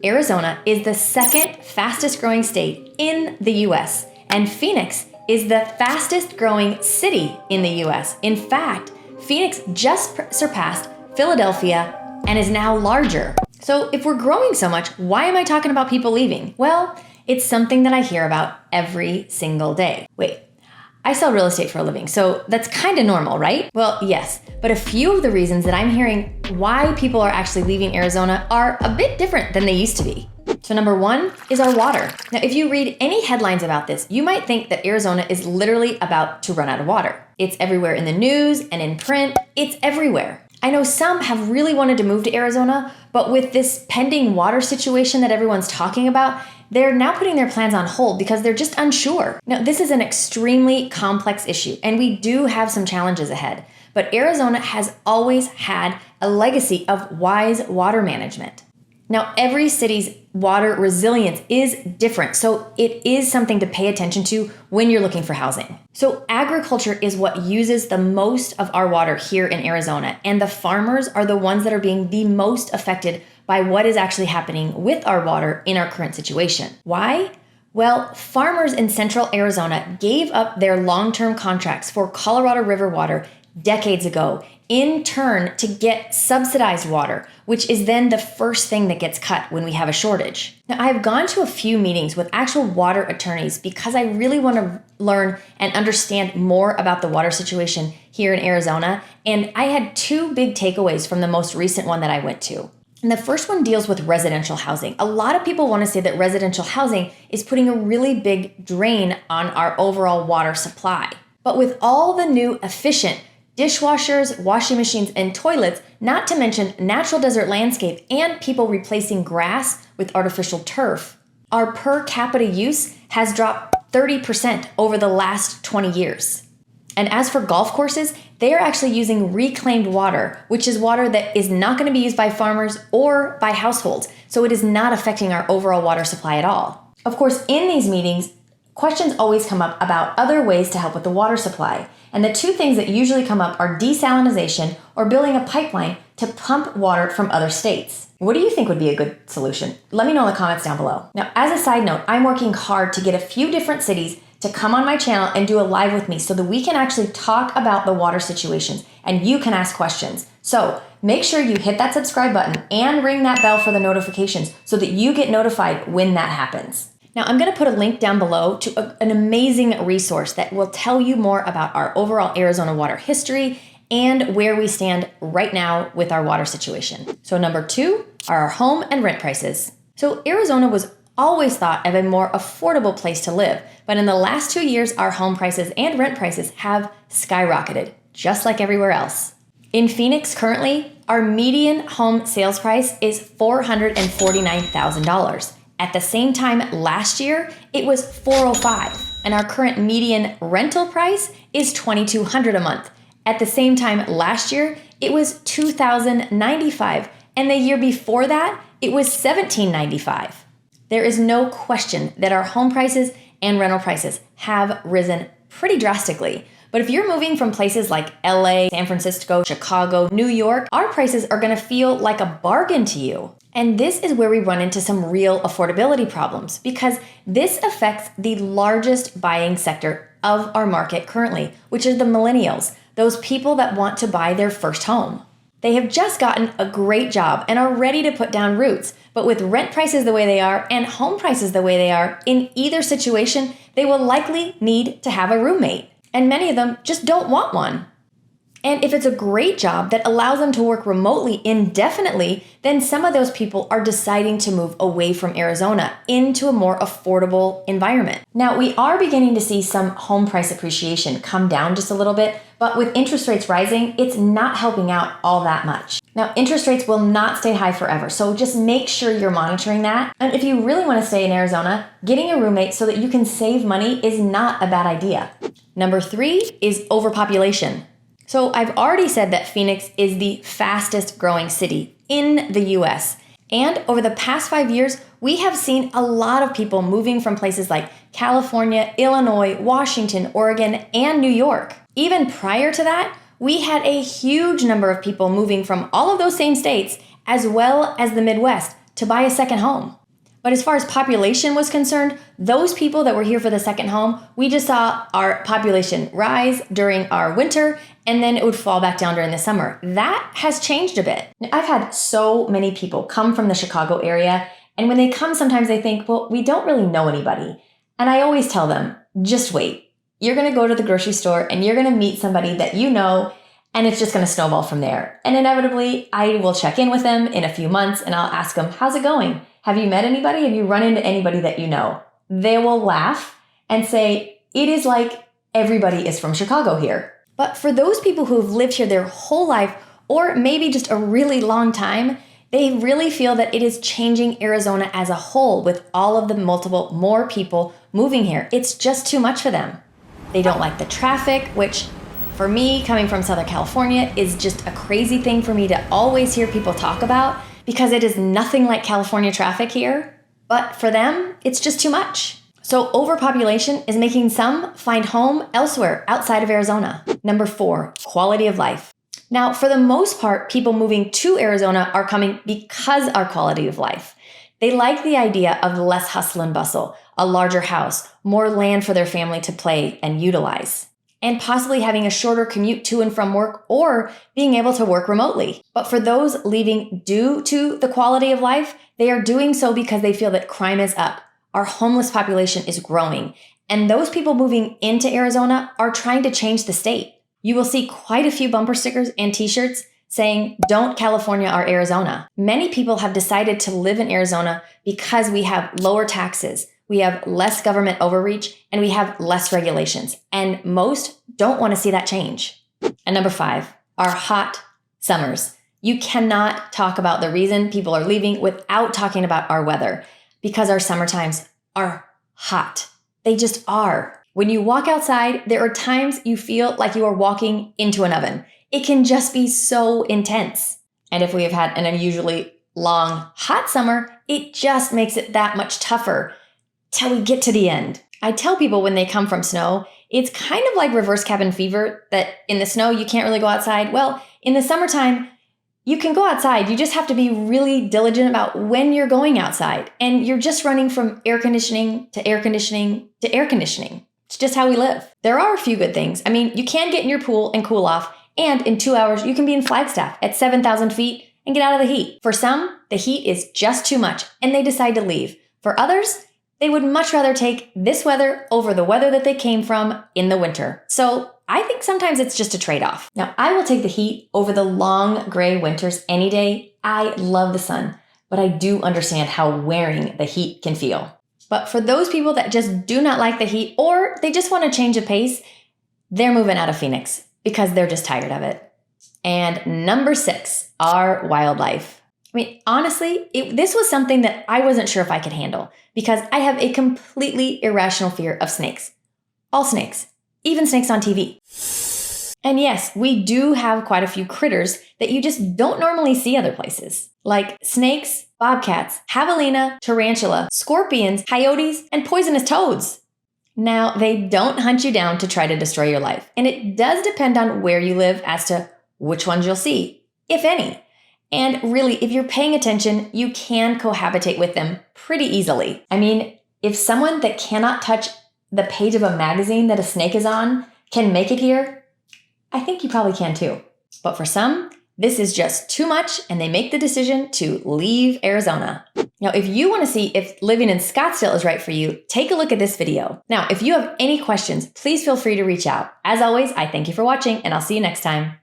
Arizona is the second fastest growing state in the US, and Phoenix is the fastest growing city in the US. In fact, Phoenix just surpassed Philadelphia and is now larger. So if we're growing so much, why am I talking about people leaving? Well, it's something that I hear about every single day. Wait, I sell real estate for a living, so that's kind of normal, right? Well, yes, but a few of the reasons that I'm hearing why people are actually leaving Arizona are a bit different than they used to be. So number one is our water. Now, if you read any headlines about this, you might think that Arizona is literally about to run out of water. It's everywhere in the news and in print. It's everywhere. I know some have really wanted to move to Arizona, but with this pending water situation that everyone's talking about, they're now putting their plans on hold because they're just unsure. Now, this is an extremely complex issue, and we do have some challenges ahead. But Arizona has always had a legacy of wise water management. Now, every city's water resilience is different, so it is something to pay attention to when you're looking for housing. So agriculture is what uses the most of our water here in Arizona, and the farmers are the ones that are being the most affected by what is actually happening with our water in our current situation. Why? Well, farmers in central Arizona gave up their long-term contracts for Colorado River water decades ago in turn to get subsidized water, which is then the first thing that gets cut when we have a shortage. Now, I've gone to a few meetings with actual water attorneys because I really want to learn and understand more about the water situation here in Arizona, and I had two big takeaways from the most recent one that I went to. And the first one deals with residential housing. A lot of people want to say that residential housing is putting a really big drain on our overall water supply. But with all the new efficient dishwashers, washing machines, and toilets, not to mention natural desert landscape and people replacing grass with artificial turf, our per capita use has dropped 30% over the last 20 years. And as for golf courses, they are actually using reclaimed water, which is water that is not going to be used by farmers or by households. So it is not affecting our overall water supply at all. Of course, in these meetings, questions always come up about other ways to help with the water supply. And the two things that usually come up are desalination or building a pipeline to pump water from other states. What do you think would be a good solution? Let me know in the comments down below. Now, as a side note, I'm working hard to get a few different cities to come on my channel and do a live with me so that we can actually talk about the water situations and you can ask questions. So make sure you hit that subscribe button and ring that bell for the notifications so that you get notified when that happens. Now, I'm going to put a link down below to an amazing resource that will tell you more about our overall Arizona water history and where we stand right now with our water situation. So number two are our home and rent prices. So Arizona was always thought of a more affordable place to live, but in the last 2 years, our home prices and rent prices have skyrocketed, just like everywhere else. In Phoenix currently, our median home sales price is $449,000. At the same time last year, it was $405,000, and our current median rental price is $2,200 a month. At the same time last year, it was $2,095, and the year before that, it was $1,795. There is no question that our home prices and rental prices have risen pretty drastically. But if you're moving from places like LA, San Francisco, Chicago, New York, our prices are going to feel like a bargain to you. And this is where we run into some real affordability problems because this affects the largest buying sector of our market currently, which is the millennials, those people that want to buy their first home. They have just gotten a great job and are ready to put down roots. But with rent prices the way they are and home prices the way they are, in either situation, they will likely need to have a roommate. And many of them just don't want one. And if it's a great job that allows them to work remotely indefinitely, then some of those people are deciding to move away from Arizona into a more affordable environment. Now, we are beginning to see some home price appreciation come down just a little bit, but with interest rates rising, it's not helping out all that much. Now, interest rates will not stay high forever, so just make sure you're monitoring that. And if you really want to stay in Arizona, getting a roommate so that you can save money is not a bad idea. Number three is overpopulation. So I've already said that Phoenix is the fastest growing city in the US. And over the past 5 years, we have seen a lot of people moving from places like California, Illinois, Washington, Oregon, and New York. Even prior to that, we had a huge number of people moving from all of those same states, as well as the Midwest, to buy a second home. But as far as population was concerned, those people that were here for the second home, we just saw our population rise during our winter, and then it would fall back down during the summer. That has changed a bit. Now, I've had so many people come from the Chicago area, and when they come, sometimes they think, well, we don't really know anybody. And I always tell them, just wait. You're going to go to the grocery store and you're going to meet somebody that you know, and it's just going to snowball from there. And inevitably, I will check in with them in a few months and I'll ask them, how's it going? Have you met anybody? Have you run into anybody that you know? They will laugh and say, it is like everybody is from Chicago here. But for those people who have lived here their whole life, or maybe just a really long time, they really feel that it is changing Arizona as a whole with all of the more people moving here. It's just too much for them. They don't like the traffic, which for me, coming from Southern California, is just a crazy thing for me to always hear people talk about, because it is nothing like California traffic here. But for them, it's just too much. So overpopulation is making some find home elsewhere outside of Arizona. Number 4, quality of life. Now, for the most part, people moving to Arizona are coming because our quality of life. They like the idea of less hustle and bustle, a larger house, more land for their family to play and utilize, and possibly having a shorter commute to and from work or being able to work remotely. But for those leaving due to the quality of life, they are doing so because they feel that crime is up. Our homeless population is growing, and those people moving into Arizona are trying to change the state. You will see quite a few bumper stickers and t-shirts saying, "Don't California our Arizona." Many people have decided to live in Arizona because we have lower taxes, we have less government overreach, and we have less regulations. And most don't want to see that change. And number 5, our hot summers. You cannot talk about the reason people are leaving without talking about our weather, because our summer times are hot. They just are. When you walk outside, there are times you feel like you are walking into an oven. It can just be so intense. And if we have had an unusually long, hot summer, it just makes it that much tougher till we get to the end. I tell people when they come from snow, it's kind of like reverse cabin fever, that in the snow, you can't really go outside. Well, in the summertime, you can go outside. You just have to be really diligent about when you're going outside. And you're just running from air conditioning to air conditioning to air conditioning. It's just how we live. There are a few good things. I mean, you can get in your pool and cool off. And in 2 hours, you can be in Flagstaff at 7,000 feet and get out of the heat. For some, the heat is just too much and they decide to leave. For others, they would much rather take this weather over the weather that they came from in the winter. So I think sometimes it's just a trade-off. Now, I will take the heat over the long gray winters any day. I love the sun, but I do understand how wearing the heat can feel. But for those people that just do not like the heat, or they just want to change of pace, they're moving out of Phoenix because they're just tired of it. And number 6, our wildlife. I mean, honestly, this was something that I wasn't sure if I could handle because I have a completely irrational fear of snakes. All snakes, even snakes on TV. And yes, we do have quite a few critters that you just don't normally see other places, like snakes, bobcats, javelina, tarantula, scorpions, coyotes, and poisonous toads. Now, they don't hunt you down to try to destroy your life, and it does depend on where you live as to which ones you'll see, if any. And really, if you're paying attention, you can cohabitate with them pretty easily. I mean, if someone that cannot touch the page of a magazine that a snake is on can make it here, I think you probably can too. But for some, this is just too much and they make the decision to leave Arizona. Now, if you want to see if living in Scottsdale is right for you, take a look at this video. Now, if you have any questions, please feel free to reach out. As always, I thank you for watching and I'll see you next time.